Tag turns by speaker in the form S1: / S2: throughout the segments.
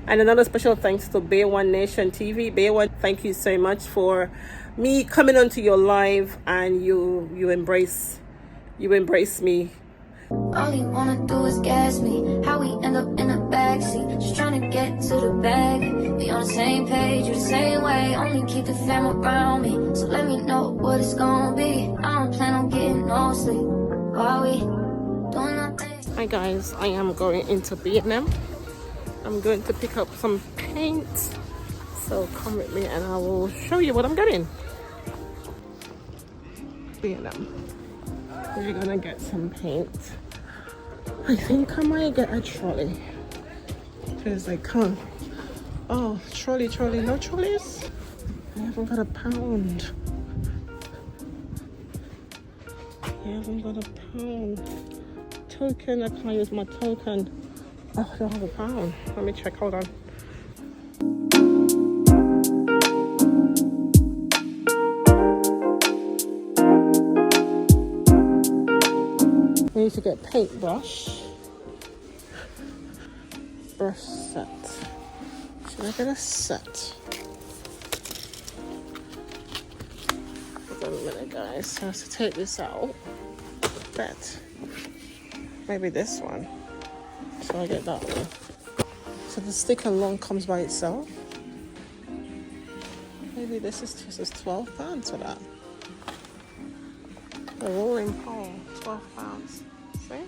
S1: And another special thanks to Bay One Nation TV. Bay One, thank you so much for me coming onto your live, and you embrace me.
S2: All you wanna do is gas me. How we end up in the backseat, just trying to get to the bag. We on the same page, you the same way. Only keep the fam around me, so let me know what it's gonna be. I don't plan on getting no sleep while we doing nothing.
S1: Hi guys, I am going into B&M. I'm going to pick up some paint, so come with me and I will show you what I'm getting. B&M. We're gonna get some paint. I think I might get a trolley because I can't. Oh, trolley, no trolleys. I haven't got a pound. Token, I can't use my token. Oh, I don't have a pound. Let me check, hold on. I need to get paintbrush. Brush set. Should I get a set? Hold on a minute, guys. So I have to take this out. Bet. Maybe this one. So I get that one. So the stick alone comes by itself. Maybe this is £12 for that. A rolling pole, £12. See?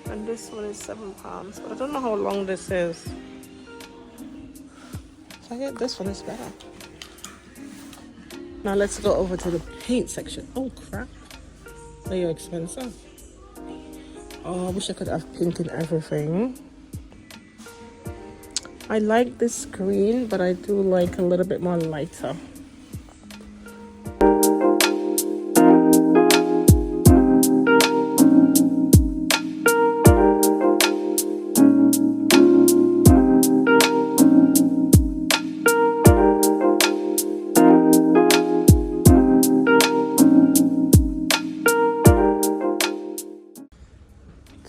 S1: And this one is £7. But I don't know how long this is. If I get this one, it's better. Now let's go over to the paint section. Oh crap. Are you expensive? Oh, I wish I could have pink in everything. I like this green, but I do like a little bit more lighter.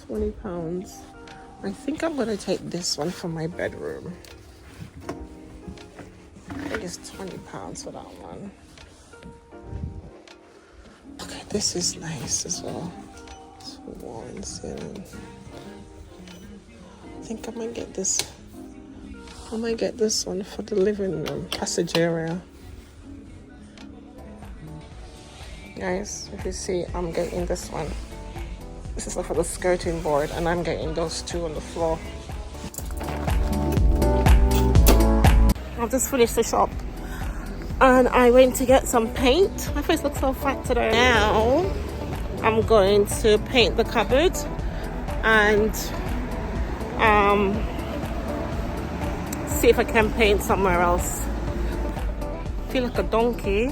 S1: £20. I think I'm gonna take this one for my bedroom. I think it's £20 for that one. Okay, this is nice as well. It's wall and ceiling. I think I might get this. I might get this one for the living room passage area. Guys, if you see, I'm getting this one. This is for the skirting board, and I'm getting those two on the floor. I've just finished the shop and I went to get some paint. My face looks so fat today. Now I'm going to paint the cupboard and see if I can paint somewhere else. Feel like a donkey.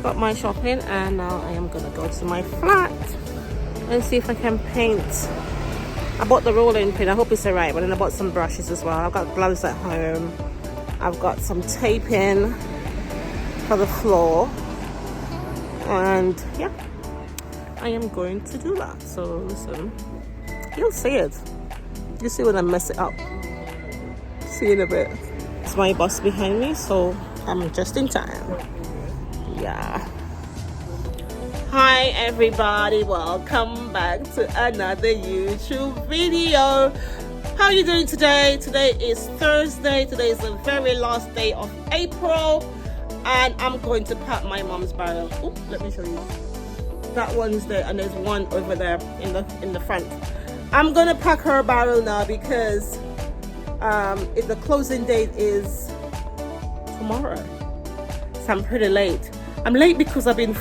S1: Got my shopping and now I am gonna go to my flat and see if I can paint. I bought the rolling pin, I hope it's alright, but then I bought some brushes as well. I've got gloves at home. I've got some taping for the floor. And yeah, I am going to do that. So listen, you'll see it. You see when I mess it up. See you in a bit. It's my boss behind me, so I'm just in time. Yeah. Hi everybody, welcome back to another YouTube video. How are you doing today? Today is Thursday. Today is the very last day of April and I'm going to pack my mom's barrel. Oh, let me show you. That one's there and there's one over there in the front. I'm gonna pack her barrel now because if the closing date is tomorrow. So I'm pretty late. I'm late because I've been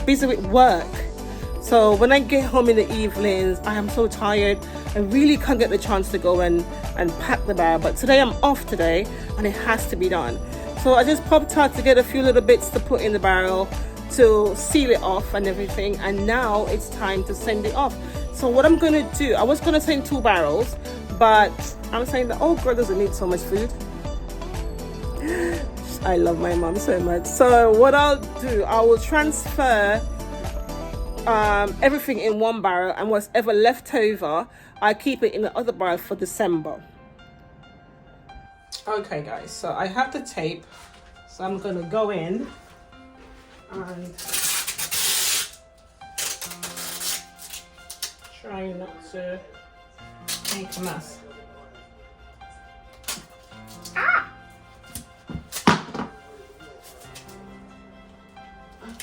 S1: busy with work. So when I get home in the evenings, I am so tired. I really can't get the chance to go and pack the barrel. But today I'm off today and it has to be done. So I just popped out to get a few little bits to put in the barrel to seal it off and everything. And now it's time to send it off. So what I'm gonna do, I was gonna send 2 barrels, but I'm saying that old girl doesn't need so much food. I love my mom so much. So what I'll do, I will transfer everything in one barrel, and whatever left over, I keep it in the other barrel for December. Okay guys, so I have the tape, so I'm gonna go in and try not to make a mess. Ah!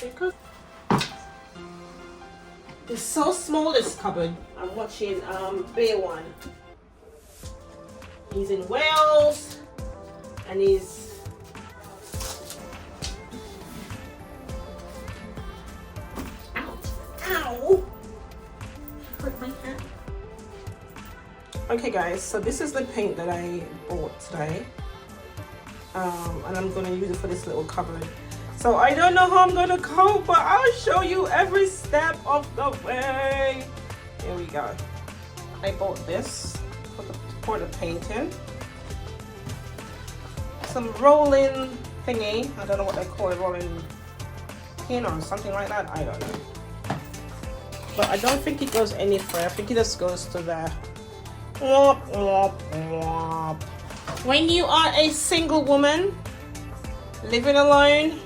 S1: Because it's so small, this cupboard. I'm watching Bear One. He's in Wales and he's ow. Hurt my hand. Okay guys, so this is the paint that I bought today. And I'm gonna use it for this little cupboard. So I don't know how I'm gonna cope, but I'll show you every step of the way. Here we go. I bought this for the paint in. Some rolling thingy. I don't know what they call it, rolling pin or something like that. I don't know. But I don't think it goes any further. I think it just goes to there. Womp, womp, womp. When you are a single woman living alone,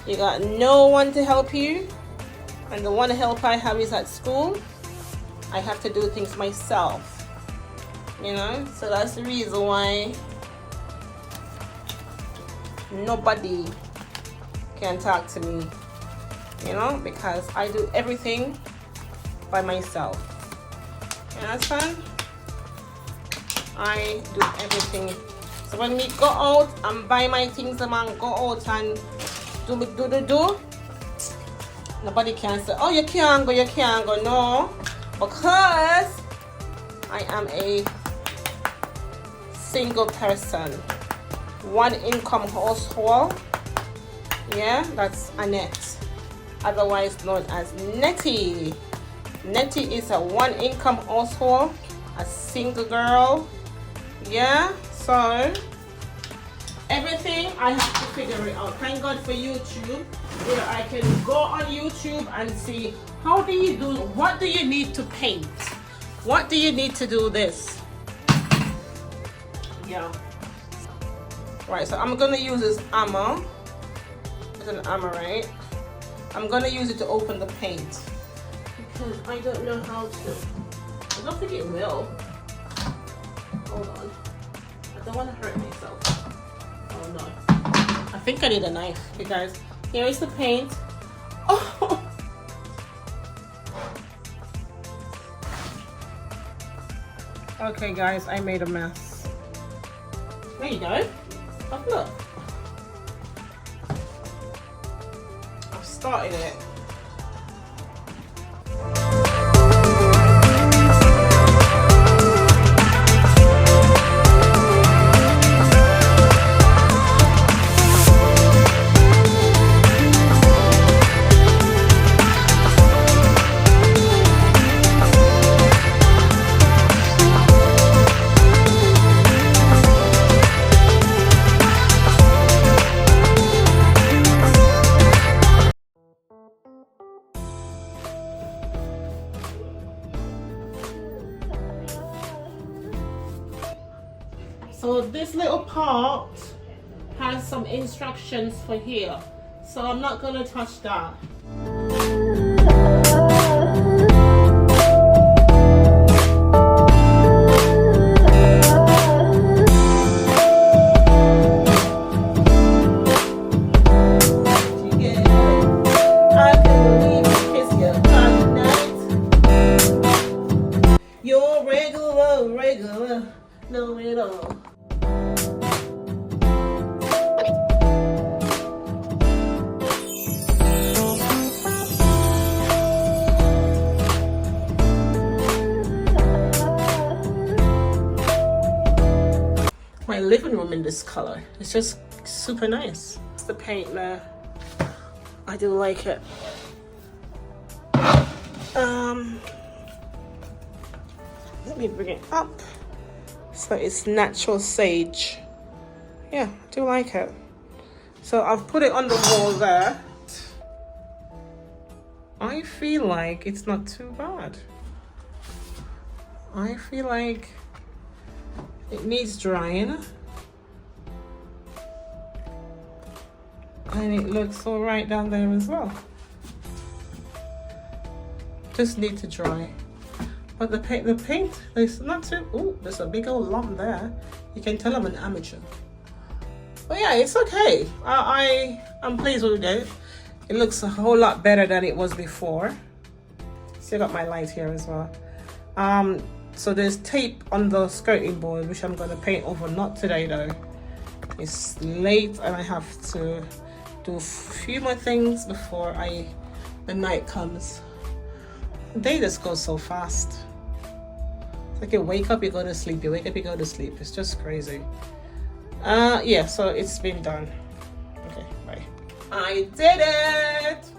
S1: you got no one to help you, and the one help I have is at school. I have to do things myself, you know, so that's the reason why nobody can talk to me, you know, because I do everything by myself. You understand? I do everything. So when we go out and buy my things, I'm gonna go out and do. Nobody can say, oh, you can't go, no, because I am a single person, one income household. Yeah, that's Annette, otherwise known as Nettie. Nettie is a one income household, a single girl. Yeah, so everything I have to figure it out. Thank God for YouTube, where I can go on YouTube and see how do you do, what do you need to paint, what do you need to do this. Yeah, right, so I'm gonna use this hammer. It's an hammer, right? I'm gonna use it to open the paint because I don't know how to. I don't think it will. Hold on, I don't want to hurt myself. Oh no, I think I need a knife. Okay guys, here is the paint. Oh. Okay guys, I made a mess. There you go. Oh, look, I've started it. So this little part has some instructions for here, so I'm not going to touch that. I can believe you kiss your night. You're regular, know it all. My living room in this color. It's just super nice. It's the paint there. I do like it. Let me bring it up. So it's natural sage. Yeah, I do like it. So I've put it on the wall there. I feel like it's not too bad. I feel like it needs drying. And it looks all right down there as well. Just need to dry. But the paint, there's not too, oh, there's a big old lump there. You can tell I'm an amateur. But yeah, it's okay. I'm pleased with it. It looks a whole lot better than it was before. Still got my light here as well. So there's tape on the skirting board, which I'm gonna paint over, not today though. It's late and I have to do a few more things before the night comes. The day just goes so fast. It's like you wake up, you go to sleep, you wake up, you go to sleep. It's just crazy. Yeah, so it's been done. Okay, bye. I did it!